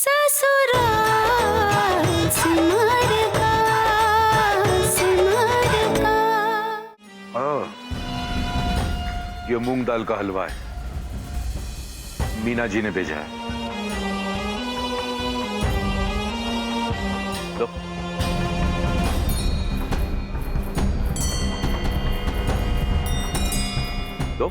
ससुराल सिमर का, सिमर का। ये मूंग दाल का हलवा है, मीना जी ने भेजा है। लो। लो।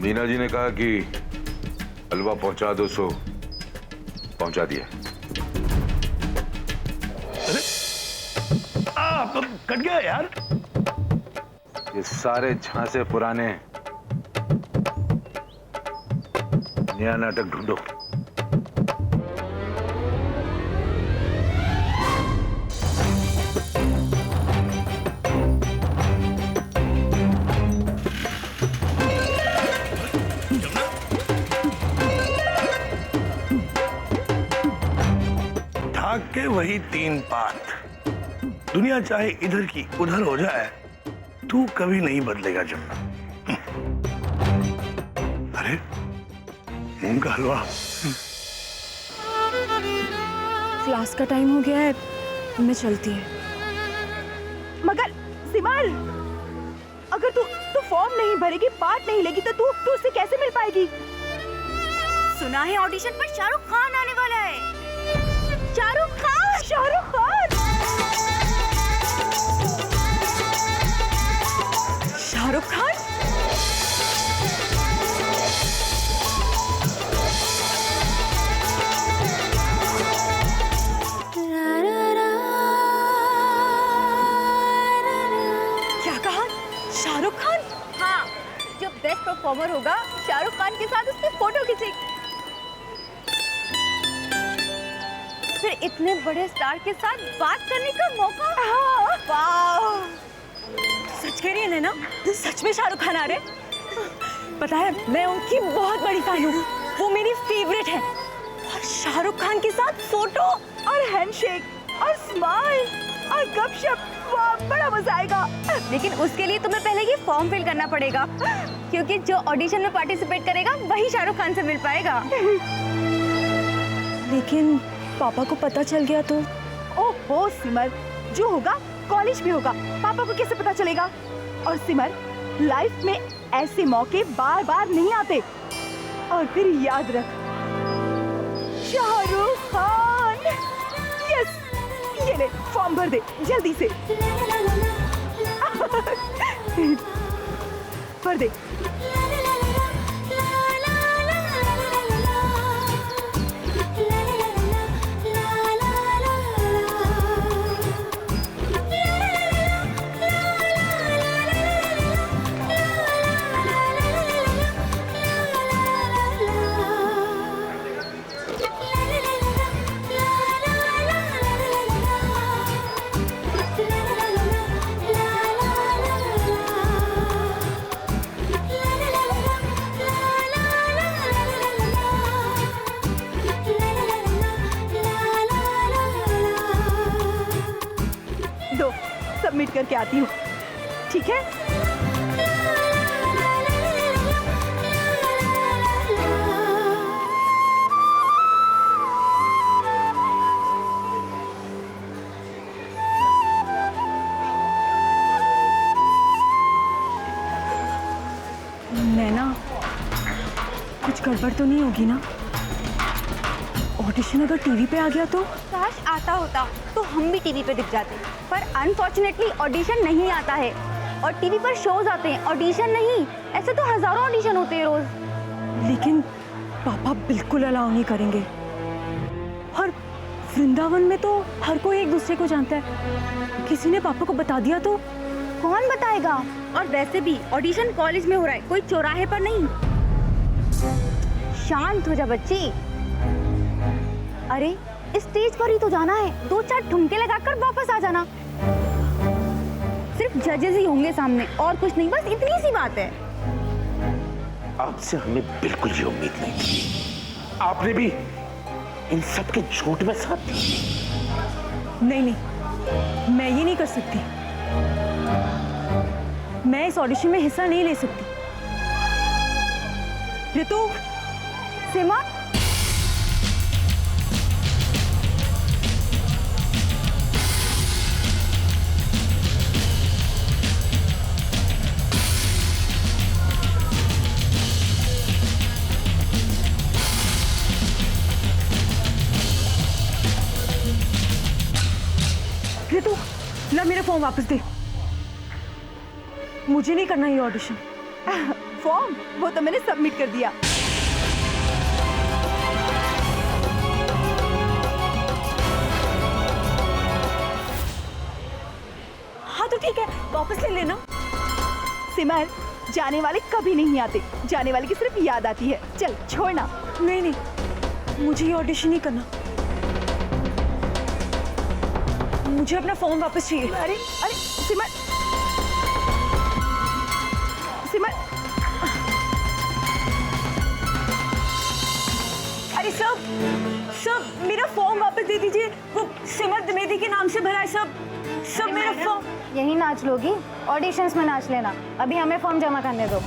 मीना जी ने कहा कि हलवा पहुंचा दो, सो पहुंचा दिया। अरे कट गया यार। ये सारे झांसे पुराने, नया नाटक ढूंढो। के वही तीन बात, दुनिया चाहे इधर की उधर हो जाए, तू कभी नहीं बदलेगा जमुना। अरे मूंग का हलवा। क्लास का टाइम हो गया है, मैं चलती है। मगर सिमर, अगर तू फॉर्म नहीं भरेगी, पार्ट नहीं लेगी, तो तू उससे कैसे मिल पाएगी? सुना है ऑडिशन पर शाहरुख खान आने वाला है। शाहरुख खान? शाहरुख खान? शाहरुख खान? क्या कहा? शाहरुख खान? हाँ, जो बेस्ट परफॉर्मर होगा शाहरुख खान के साथ उसकी फोटो खींचेगी। फिर इतने बड़े स्टार के साथ बात करने का मौका। हाँ। वाह, सच कह रही है नैना? सच में शाहरुख खान आ रहे? पता है, मैं उनकी बहुत बड़ी फैन हूँ, वो मेरी फेवरेट है। और शाहरुख खान के साथ फोटो और हैंडशेक और स्माइल और गपशप, वाह बड़ा मजा आएगा। लेकिन उसके लिए तुम्हें पहले ये फॉर्म फिल करना पड़ेगा, क्योंकि जो ऑडिशन में पार्टिसिपेट करेगा वही शाहरुख खान से मिल पाएगा। लेकिन पापा को पता चल गया तो? ओहो सिमर, जो होगा कॉलेज में होगा, पापा को कैसे पता चलेगा? और सिमर, लाइफ में ऐसे मौके बार बार नहीं आते। और फिर याद रख, शाहरुख खान। यस, ये ले फॉर्म भर दे जल्दी से। भर दे। सबमिट करके आती हूँ, ठीक है? नैना, कुछ गड़बड़ तो नहीं होगी ना? ऑडिशन अगर टीवी पे आ गया तो? काश आता होता तो हम भी टीवी पे दिख जाते, पर अनफॉर्चुनेटली ऑडिशन नहीं आता है। और टीवी पर शोज आते हैं, ऑडिशन नहीं। ऐसे तो हजारों ऑडिशन होते हैं रोज। लेकिन पापा बिल्कुल अलाउ नहीं करेंगे। और वृंदावन में तो हर कोई एक दूसरे को जानता है, किसी ने पापा को बता दिया तो? कौन बताएगा? और वैसे भी ऑडिशन कॉलेज में हो रहा है, कोई चौराहे पर नहीं। शांत हो जा बच्ची। अरे स्टेज पर ही तो जाना है, 2-4 ठुमके लगाकर वापस आ जाना। सिर्फ जजेस ही होंगे सामने और कुछ नहीं, बस इतनी सी बात है। आपसे हमें बिल्कुल ये उम्मीद नहीं थी। आपने भी इन सब के झूठ में साथ दिया। नहीं नहीं, मैं ये नहीं कर सकती। मैं इस ऑडिशन में हिस्सा नहीं ले सकती। ऋतु, सीमा, ऋतु, ला मेरा फॉर्म वापस दे। मुझे नहीं करना ये ऑडिशन। फॉर्म वो तो मैंने सबमिट कर दिया। हाँ तो ठीक है, वापस ले लेना। सिमर, जाने वाले कभी नहीं आते, जाने वाले की सिर्फ याद आती है। चल छोड़ना। नहीं नहीं, मुझे ये ऑडिशन नहीं करना। मुझे अपना फॉर्म वापस चाहिए। अरे अरे सिमर, सिमर, अरे सब मेरा फॉर्म वापस दे दीजिए। वो सिमर द्विवेदी के नाम से भरा है सब मेरा फॉर्म। यही नाच लोगी, ऑडिशंस में नाच लेना। अभी हमें फॉर्म जमा करने दो।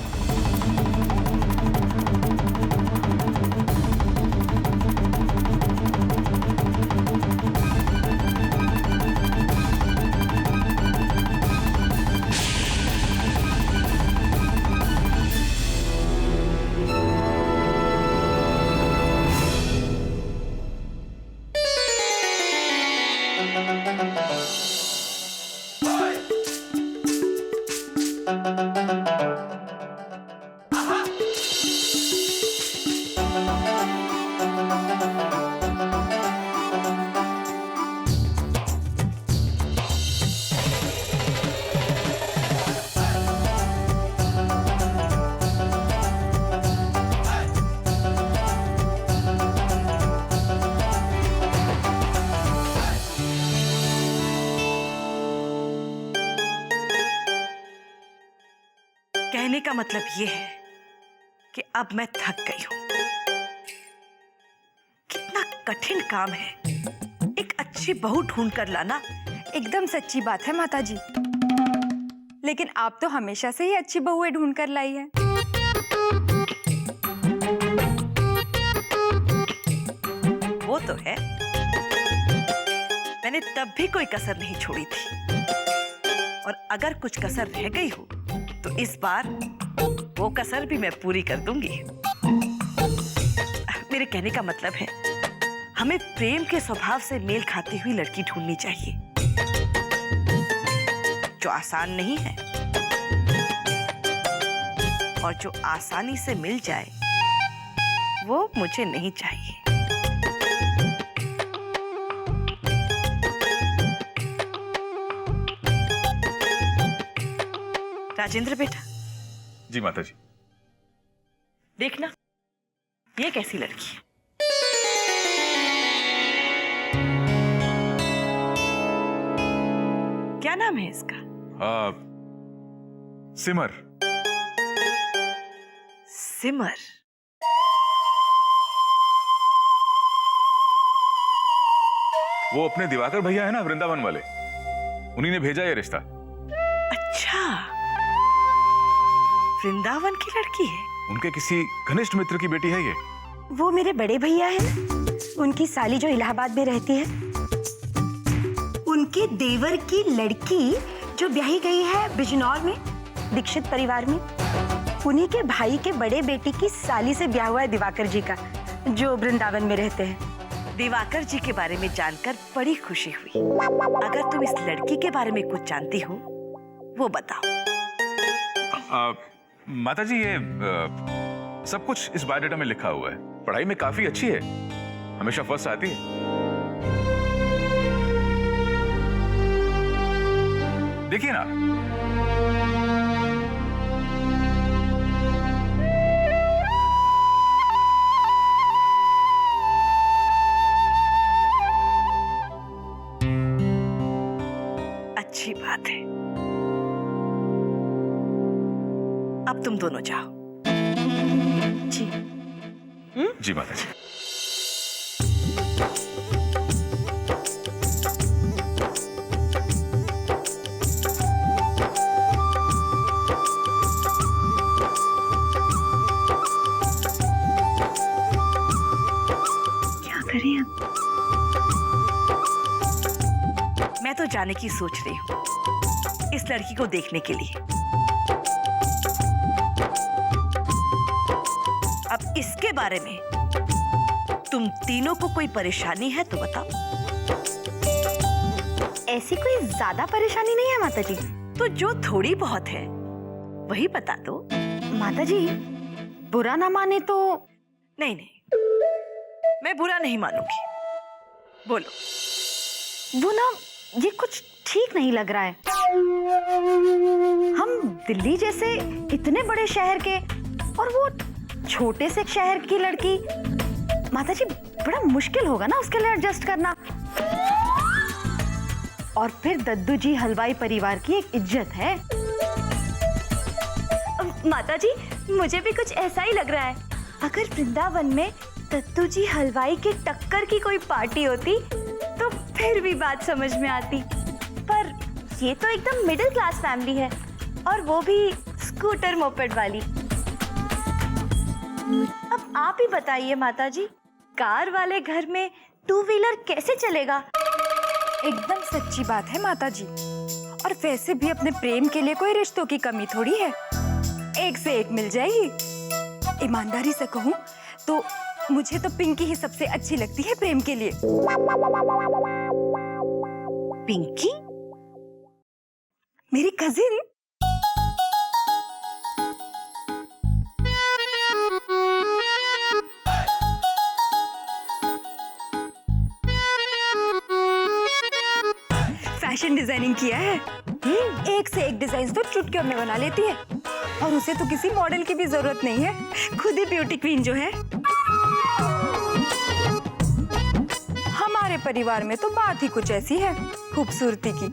कहने का मतलब ये है कि अब मैं थक गई हूं। कितना कठिन काम है एक अच्छी बहू ढूंढ कर लाना। एकदम सच्ची बात है माताजी, लेकिन आप तो हमेशा से ही अच्छी बहुएं ढूंढ कर लाई है। वो तो है, मैंने तब भी कोई कसर नहीं छोड़ी थी, और अगर कुछ कसर रह गई हो तो इस बार वो कसर भी मैं पूरी कर दूंगी। मेरे कहने का मतलब है, हमें प्रेम के स्वभाव से मेल खाती हुई लड़की ढूंढनी चाहिए, जो आसान नहीं है और जो आसानी से मिल जाए, वो मुझे नहीं चाहिए। राजेंद्र बेटा। जी माताजी। देखना, ये कैसी लड़की है। क्या नाम है इसका? सिमर। सिमर। वो अपने दिवाकर भैया है ना, वृंदावन वाले, उन्हीं ने भेजा ये रिश्ता। अच्छा, वृंदावन की लड़की है? उनके किसी घनिष्ठ मित्र की बेटी है ये। वो मेरे बड़े भैया है ना, उनकी साली जो इलाहाबाद में रहती है, उनके देवर की लड़की जो ब्याही गई है बिजनौर में दीक्षित परिवार में, उन्हीं के भाई के बड़े बेटी की साली से ब्याह हुआ है दिवाकर जी का, जो वृंदावन में रहते हैं। दिवाकर जी के बारे में जानकर बड़ी खुशी हुई। अगर तुम इस लड़की के बारे में कुछ जानती हो, वो बताओ। माताजी, ये सब कुछ इस बायोडाटा में लिखा हुआ है। पढ़ाई में काफी अच्छी है, हमेशा फर्स्ट आती है। देखिए ना, अच्छी बात है। अब तुम दोनों जाओ। जी। जी माता जी। क्या करें अब? मैं तो जाने की सोच रही हूँ इस लड़की को देखने के लिए। अब इसके बारे में तुम तीनों को कोई परेशानी है तो बताओ। ऐसी कोई ज्यादा परेशानी नहीं है माता जी। तो जो थोड़ी बहुत है वही बता दो। माता जी बुरा ना माने तो। नहीं नहीं, मैं बुरा नहीं मानूंगी। बोलो। वो ना, ये कुछ ठीक नहीं लग रहा है। हम दिल्ली जैसे इतने बड़े शहर के और वो छोटे से शहर की लड़की। माता जी बड़ा मुश्किल होगा ना उसके लिए एडजस्ट करना। और फिर दद्दू जी हलवाई परिवार की एक इज्जत है। माता जी मुझे भी कुछ ऐसा ही लग रहा है। अगर वृंदावन में दद्दू जी हलवाई के टक्कर की कोई पार्टी होती तो फिर भी बात समझ में आती। पर ये तो एकदम मिडिल क्लास फैमिली है और वो भी स्कूटर मोपेड वाली। अब आप ही बताइए माता जी, कार वाले घर में टू व्हीलर कैसे चलेगा? एकदम सच्ची बात है माता जी। और वैसे भी अपने प्रेम के लिए कोई रिश्तों की कमी थोड़ी है, एक से एक मिल जाएगी। ईमानदारी से कहूँ तो मुझे तो पिंकी ही सबसे अच्छी लगती है प्रेम के लिए। पिंकी? मेरी कजिन। फैशन डिजाइनिंग किया है। एक से एक डिजाइन तो चुटकियों में बना लेती है और उसे तो किसी मॉडल की भी जरूरत नहीं है, खुद ही ब्यूटी क्वीन जो है। हमारे परिवार में तो बात ही कुछ ऐसी है खूबसूरती की,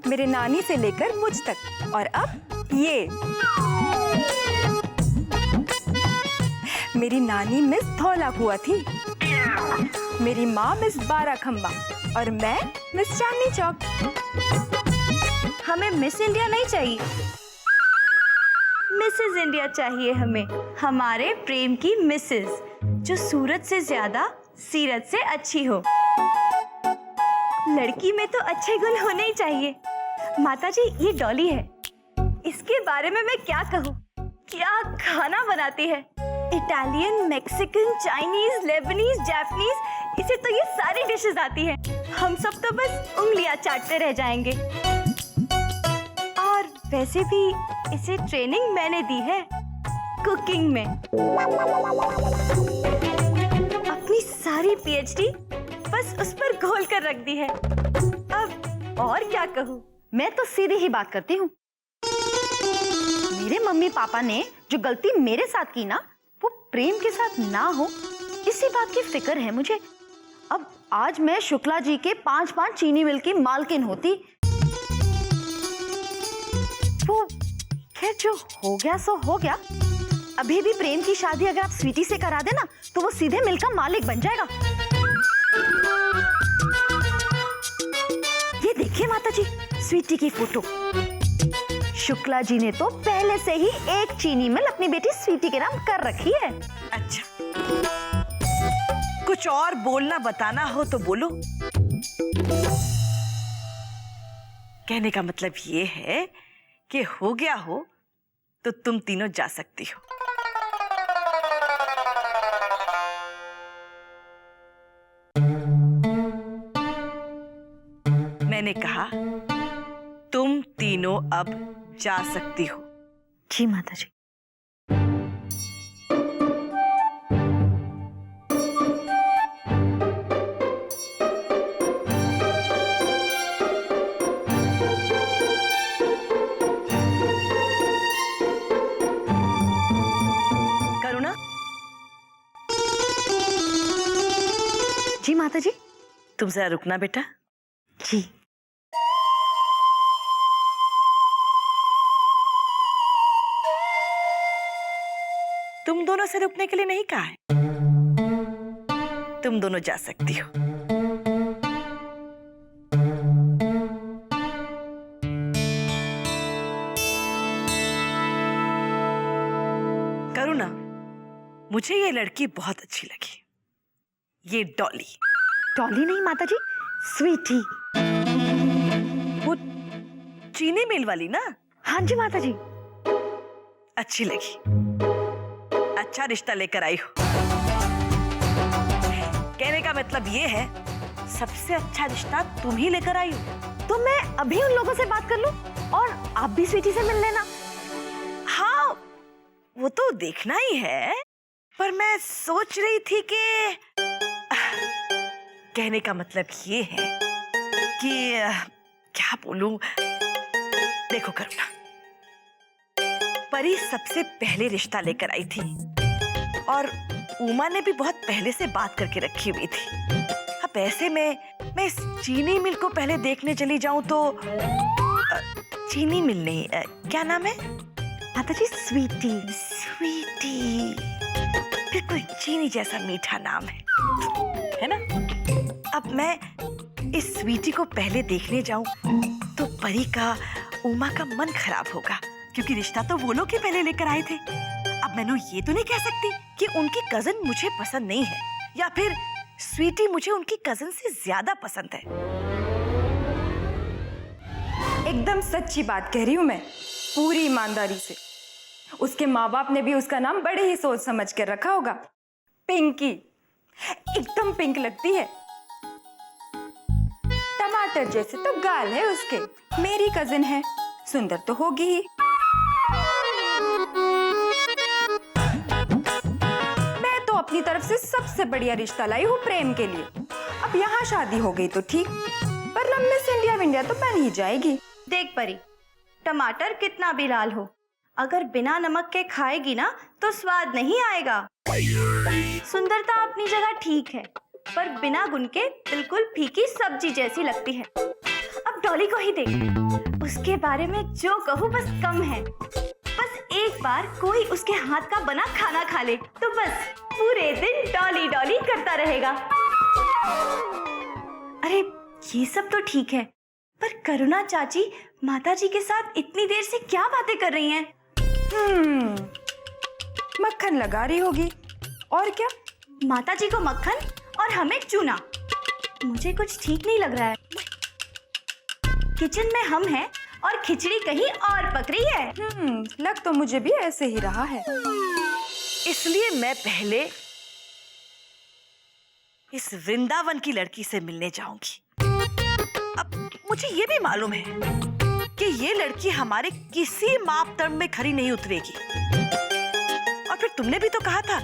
मेरे नानी से लेकर मुझ तक। और अब ये मेरी नानी मिस धौला कुआं थी, मेरी माँ मिस बारा खम्बा और मैं मिस चांदनी चौक। हमें मिस इंडिया नहीं चाहिए, मिसेस इंडिया चाहिए हमें। हमारे प्रेम की मिसेस, जो सूरत से ज्यादा सीरत से अच्छी हो। लड़की में तो अच्छे गुण होने ही चाहिए। माता जी ये डॉली है, इसके बारे में मैं क्या कहूँ। क्या खाना बनाती है, Italian, Mexican, Chinese, Lebanese, Japanese, इसे तो ये सारी डिशेस आती हैं। हम सब तो बस उंगलियां चाटते रह जाएंगे। और वैसे भी इसे ट्रेनिंग मैंने दी है कुकिंग में। अपनी सारी पीएचडी बस उस पर घोल कर रख दी है। अब और क्या कहूँ। मैं तो सीधी ही बात करती हूँ। मेरे मम्मी पापा ने जो गलती मेरे साथ की ना, वो प्रेम के साथ ना हो, इसी बात की फिक्र है मुझे। अब आज मैं शुक्ला जी के 5-5 चीनी मिल की मालकिन होती। वो खैर जो हो गया सो हो गया। अभी भी प्रेम की शादी अगर आप स्वीटी से करा देना तो वो सीधे मिल का मालिक बन जाएगा। ये देखिए माता जी, स्वीटी की फोटो। शुक्ला जी ने तो पहले से ही एक चीनी मिल अपनी बेटी स्वीटी के नाम कर रखी है। अच्छा, कुछ और बोलना बताना हो तो बोलो। कहने का मतलब ये है कि हो गया हो तो तुम तीनों जा सकती हो। मैंने कहा तुम तीनों अब जा सकती हो। जी माता जी। करुणा। जी माता जी। तुम जरा रुकना बेटा। जी। से रुकने के लिए नहीं कहा है। तुम दोनों जा सकती हो। करुणा, मुझे ये लड़की बहुत अच्छी लगी, ये डॉली। डॉली नहीं माताजी, स्वीटी। वो चीनी मिल वाली ना? हाँ जी माताजी। अच्छी लगी, अच्छा रिश्ता लेकर आई हो। कहने का मतलब ये है सबसे अच्छा रिश्ता तुम ही लेकर आई हो। तो मैं अभी उन लोगों से बात कर लूं और आप भी स्वीटी से मिल लेना। हाँ, वो तो देखना ही है, पर मैं सोच रही थी कि कहने का मतलब ये है कि क्या बोलूं। देखो करुणा, परी सबसे पहले रिश्ता लेकर आई थी और उमा ने भी बहुत पहले से बात करके रखी हुई थी। अब ऐसे में मैं इस चीनी मिल को पहले देखने चली जाऊं तो चीनी मिल नहीं, क्या नाम है माताजी? स्वीटी। स्वीटी, बिल्कुल चीनी जैसा मीठा नाम है ना? अब मैं इस स्वीटी को पहले देखने जाऊं तो परी का, उमा का मन खराब होगा, क्योंकि रिश्ता तो वो लोग ही पहले लेकर आए थे। अब मैंने ये तो नहीं कह सकती कि उनकी कजन मुझे पसंद नहीं है या फिर स्वीटी मुझे उनकी कजन से ज्यादा पसंद है। एकदम सच्ची बात कह रही हूं मैं, पूरी ईमानदारी से। उसके माँ बाप ने भी उसका नाम बड़े ही सोच समझ कर रखा होगा, पिंकी। एकदम पिंक लगती है, टमाटर जैसे तो गाल है उसके। मेरी कजिन है, सुंदर तो होगी ही। मैं तो अपनी तरफ से सबसे बढ़िया रिश्ता लाई हूँ प्रेम के लिए। अब यहाँ शादी हो गई तो ठीक, पर लम्बे से इंडिया विंडिया तो बन ही जाएगी। देख परी, टमाटर कितना भी लाल हो, अगर बिना नमक के खाएगी ना तो स्वाद नहीं आएगा। सुंदरता अपनी जगह ठीक है, पर बिना गुण के बिल्कुल फीकी सब्जी जैसी लगती है। अब डॉली को ही देख, उसके बारे में जो कहूँ बस कम है। बस एक बार कोई उसके हाथ का बना खाना खा ले तो बस पूरे दिन डॉली डॉली करता रहेगा। अरे ये सब तो ठीक है, पर करुणा चाची माताजी के साथ इतनी देर से क्या बातें कर रही हैं? मक्खन लगा रही होगी, और क्या? माताजी को मक्खन और हमें चूना। मुझे कुछ ठीक नहीं लग रहा है। किचन में हम हैं और खिचड़ी कहीं और पक रही है। लग तो मुझे भी ऐसे ही रहा है। इसलिए मैं पहले इस वृंदावन की लड़की से मिलने जाऊंगी। अब मुझे ये भी मालूम है कि ये लड़की हमारे किसी मापदंड में खरी नहीं उतरेगी। और फिर तुमने भी तो कहा था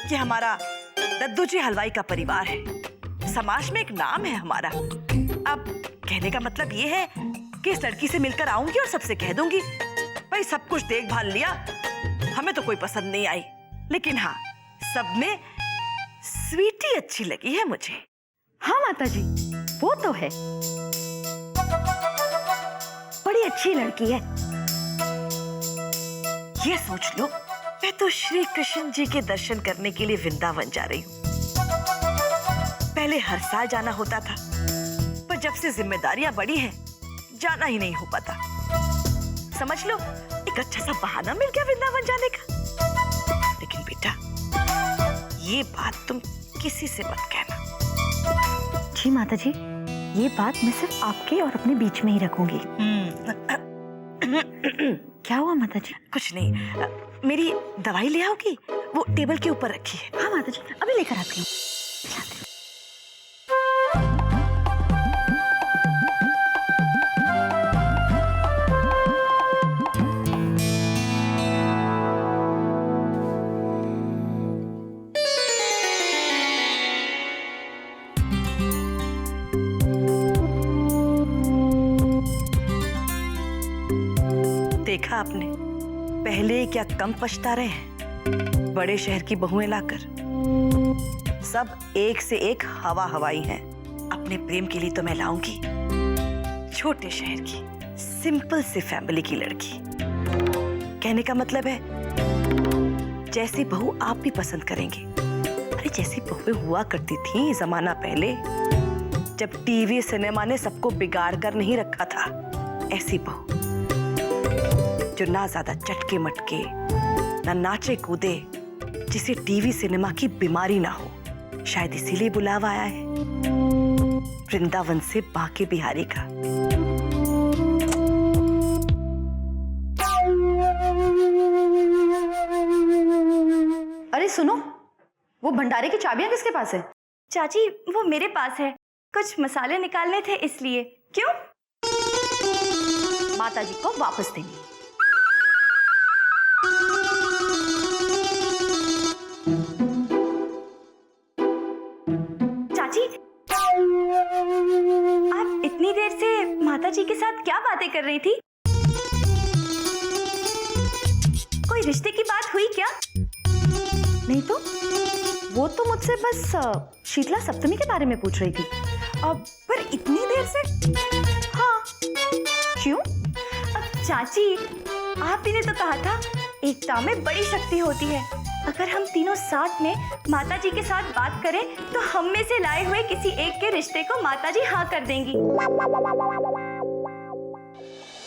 कि हमारा दद्दू जी हलवाई का परिवार है, समाज में एक नाम है हमारा। अब कहने का मतलब ये है कि इस लड़की से मिलकर आऊंगी और सबसे कह दूंगी, भाई सब कुछ देखभाल लिया, हमें तो कोई पसंद नहीं आई, लेकिन हाँ सब में स्वीटी अच्छी लगी है मुझे। हाँ माताजी, वो तो है, बड़ी अच्छी लड़की है। ये सोच लो, मैं तो श्री कृष्ण जी के दर्शन करने के लिए वृंदावन जा रही हूँ। पहले हर साल जाना होता था, पर जब से जिम्मेदारियां बढ़ी हैं, जाना ही नहीं हो पाता। समझ लो एक अच्छा सा बहाना मिल गया वृंदावन जाने का। लेकिन बेटा, ये बात तुम किसी से मत कहना। जी माताजी, ये बात मैं सिर्फ आपके और अपने बीच में ही रखूंगी। क्या हुआ माताजी? कुछ नहीं, मेरी दवाई ले आओगी? वो टेबल के ऊपर रखी है। हाँ माताजी, अभी लेकर आती हूँ। देखा आपने, पहले क्या कम पछता रहे हैं बड़े शहर की बहुएं लाकर। सब एक से एक हवा हवाई हैं। अपने प्रेम के लिए तो मैं लाऊंगी छोटे शहर की सिंपल सी फैमिली की लड़की। कहने का मतलब है जैसी बहू आप भी पसंद करेंगे। अरे जैसी बहुएं हुआ करती थी जमाना पहले, जब टीवी सिनेमा ने सबको बिगाड़ कर नहीं रखा था, ऐसी बहू जो ना ज्यादा चटके मटके, ना नाचे कूदे, जिसे टीवी सिनेमा की बीमारी ना हो। शायद इसीलिए बुलावा आया है वृंदावन से बाके बिहारी का। अरे सुनो, वो भंडारे की चाबियां किसके पास है? चाची वो मेरे पास है, कुछ मसाले निकालने थे इसलिए। क्यों? माता जी को वापस देनी। चाची आप इतनी देर से माता जी के साथ क्या बातें कर रही थी? कोई रिश्ते की बात हुई क्या? नहीं तो वो तो मुझसे बस शीतला सप्तमी के बारे में पूछ रही थी। अब पर इतनी देर से? हाँ, क्यों? अब चाची आप ही ने तो कहा था एकता में बड़ी शक्ति होती है। अगर हम तीनों साथ में माता जी के साथ बात करें तो हम में से लाए हुए किसी एक के रिश्ते को माता जी हाँ कर देंगी।